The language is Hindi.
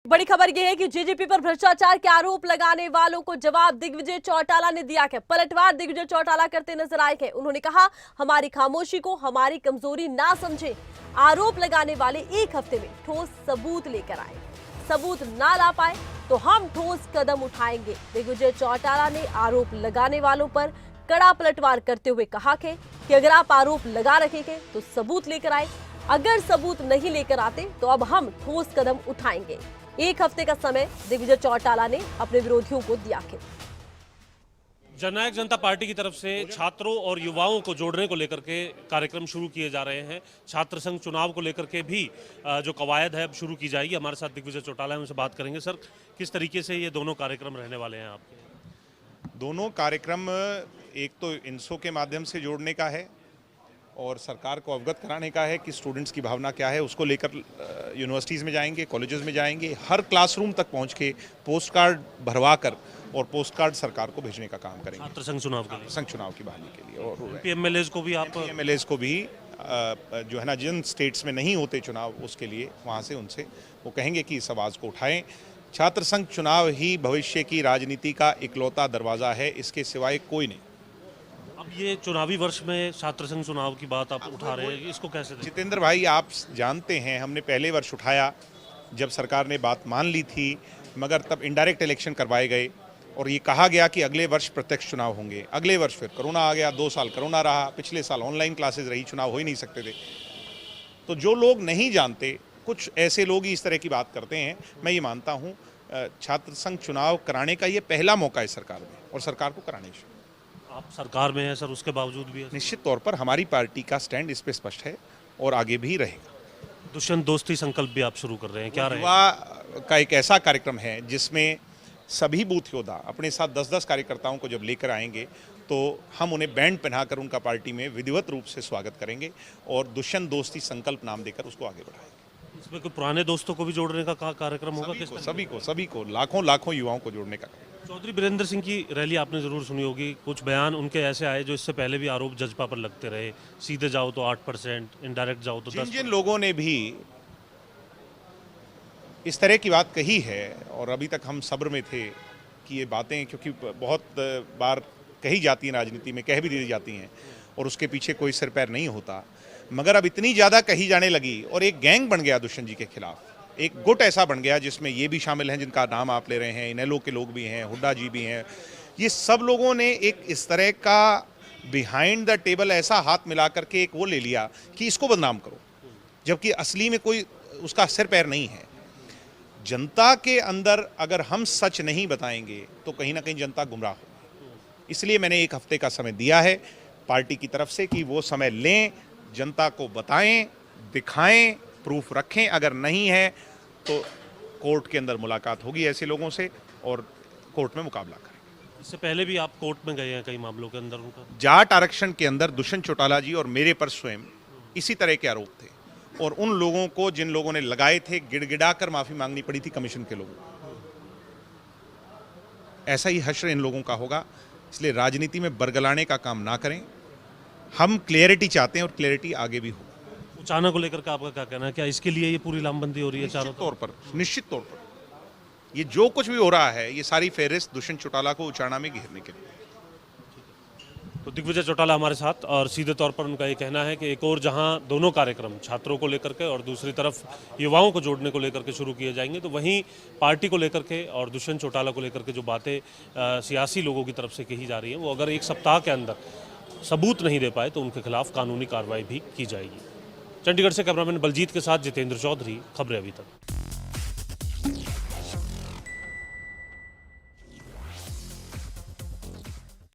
बड़ी खबर यह है कि जेजेपी पर भ्रष्टाचार के आरोप लगाने वालों को जवाब दिग्विजय चौटाला ने दिया है। पलटवार दिग्विजय चौटाला करते नजर आए हैं। उन्होंने कहा, हमारी खामोशी को हमारी कमजोरी ना समझें। आरोप लगाने वाले एक हफ्ते में ठोस सबूत लेकर आए। सबूत ना ला पाए तो हम ठोस कदम उठाएंगे। दिग्विजय चौटाला ने आरोप लगाने वालों पर कड़ा पलटवार करते हुए कहा है कि अगर आप आरोप लगा रखे हैं तो सबूत लेकर आए। अगर सबूत नहीं लेकर आते तो अब हम ठोस कदम उठाएंगे। एक हफ्ते का समय दिग्विजय चौटाला ने अपने विरोधियों को दिया है। जननायक जनता पार्टी की तरफ से छात्रों और युवाओं को जोड़ने को लेकर के कार्यक्रम शुरू किए जा रहे हैं। छात्र संघ चुनाव को लेकर के भी जो कवायद है अब शुरू की जाएगी। हमारे साथ दिग्विजय चौटाला है, उनसे बात करेंगे। सर, किस तरीके से ये दोनों कार्यक्रम रहने वाले हैं आपके? दोनों कार्यक्रम एक तो इनसो के माध्यम से जोड़ने का है और सरकार को अवगत कराने का है कि स्टूडेंट्स की भावना क्या है। उसको लेकर यूनिवर्सिटीज़ में जाएंगे, कॉलेजेस में जाएंगे, हर क्लासरूम तक पहुंच के पोस्ट कार्ड भरवा कर और पोस्ट कार्ड सरकार को भेजने का काम करेंगे। छात्र संघ चुनाव के लिए, संघ चुनाव की बहाली के लिए। और एमएलएज को भी आप एमएलएज को भी जो है ना, जिन स्टेट्स में नहीं होते चुनाव, उसके लिए वहाँ से उनसे वो कहेंगे कि इस आवाज़ को उठाएं। छात्र संघ चुनाव ही भविष्य की राजनीति का इकलौता दरवाज़ा है, इसके सिवाय कोई नहीं। अब ये चुनावी वर्ष में छात्र संघ चुनाव की बात आप उठा रहे हैं, इसको कैसे देखें? जितेंद्र भाई, आप जानते हैं हमने पहले वर्ष उठाया जब सरकार ने बात मान ली थी, मगर तब इनडायरेक्ट इलेक्शन करवाए गए और ये कहा गया कि अगले वर्ष प्रत्यक्ष चुनाव होंगे। अगले वर्ष फिर कोरोना आ गया, 2 साल कोरोना रहा, पिछले साल ऑनलाइन क्लासेस रही, चुनाव हो ही नहीं सकते थे। तो जो लोग नहीं जानते, कुछ ऐसे लोग ही इस तरह की बात करते हैं। मैं ये मानता हूँ छात्र संघ चुनाव कराने का ये पहला मौका है सरकार में, और सरकार को कराने चाहिए। आप सरकार में हैं सर, उसके बावजूद भी निश्चित तौर पर हमारी पार्टी का स्टैंड इस पे स्पष्ट है और आगे भी रहेगा। दुष्यंत दोस्ती संकल्प भी आप शुरू कर रहे हैं, क्या रहेगा? युवा का एक ऐसा कार्यक्रम है जिसमें सभी बूथ योद्धा अपने साथ 10-10 कार्यकर्ताओं को जब लेकर आएंगे तो हम उन्हें बैंड पहनाकर उनका पार्टी में विधिवत रूप से स्वागत करेंगे और दुष्यंत दोस्ती संकल्प नाम देकर उसको आगे बढ़ाएंगे। इसमें कोई पुराने दोस्तों को भी जोड़ने का कार्यक्रम होगा? सभी को लाखों युवाओं को जोड़ने का। चौधरी बीरेंद्र सिंह की रैली आपने जरूर सुनी होगी। कुछ बयान उनके ऐसे आए जो इससे पहले भी आरोप जजपा पर लगते रहे। सीधे जाओ तो 8%, इनडायरेक्ट जाओ तो 10%। जिन लोगों ने भी इस तरह की बात कही है, और अभी तक हम सब्र में थे कि ये बातें, क्योंकि बहुत बार कही जाती हैं राजनीति में, कह भी दी जाती हैं और उसके पीछे कोई सिर पैर नहीं होता, मगर अब इतनी ज़्यादा कही जाने लगी और एक गैंग बन गया दुष्यंत जी के खिलाफ। एक गुट ऐसा बन गया जिसमें ये भी शामिल हैं जिनका नाम आप ले रहे हैं, इनेलो के लोग भी हैं, हुड्डा जी भी हैं। ये सब लोगों ने एक इस तरह का बिहाइंड द टेबल ऐसा हाथ मिला करके एक वो ले लिया कि इसको बदनाम करो, जबकि असली में कोई उसका सिर पैर नहीं है। जनता के अंदर अगर हम सच नहीं बताएंगे तो कहीं ना कहीं जनता गुमराह होगी। इसलिए मैंने एक हफ्ते का समय दिया है पार्टी की तरफ से कि वो समय लें, जनता को बताएं, दिखाएं, प्रूफ रखें। अगर नहीं है तो कोर्ट के अंदर मुलाकात होगी ऐसे लोगों से और कोर्ट में मुकाबला करें। इससे पहले भी आप कोर्ट में गए हैं कई मामलों के अंदर उनका? जाट आरक्षण के अंदर दुष्यंत चौटाला जी और मेरे पर स्वयं इसी तरह के आरोप थे और उन लोगों को, जिन लोगों ने लगाए थे, गिड़गिड़ाकर माफी मांगनी पड़ी थी कमीशन के लोगों को। ऐसा ही हश्र इन लोगों का होगा। इसलिए राजनीति में बरगलाने का काम ना करें। हम क्लियरिटी चाहते हैं और क्लियरिटी आगे भी हो। उचाना को लेकर के आपका क्या कहना है? क्या इसके लिए ये पूरी लामबंदी हो रही है? चारों तौर पर निश्चित तौर पर ये जो कुछ भी हो रहा है, ये सारी फेहरिस्त दुष्यंत चौटाला को उचाना में घेरने के लिए। तो दिग्विजय चौटाला हमारे साथ, और सीधे तौर पर उनका ये कहना है कि एक और जहां दोनों कार्यक्रम छात्रों को लेकर के और दूसरी तरफ युवाओं को जोड़ने को लेकर के शुरू किए जाएंगे, तो वहीं पार्टी को लेकर के और दुष्यंत चौटाला को लेकर के जो बातें सियासी लोगों की तरफ से कही जा रही हैं, वो अगर एक सप्ताह के अंदर सबूत नहीं दे पाए तो उनके खिलाफ कानूनी कार्रवाई भी की जाएगी। चंडीगढ़ से कैमरामैन बलजीत के साथ जितेंद्र चौधरी, खबरें अभी तक।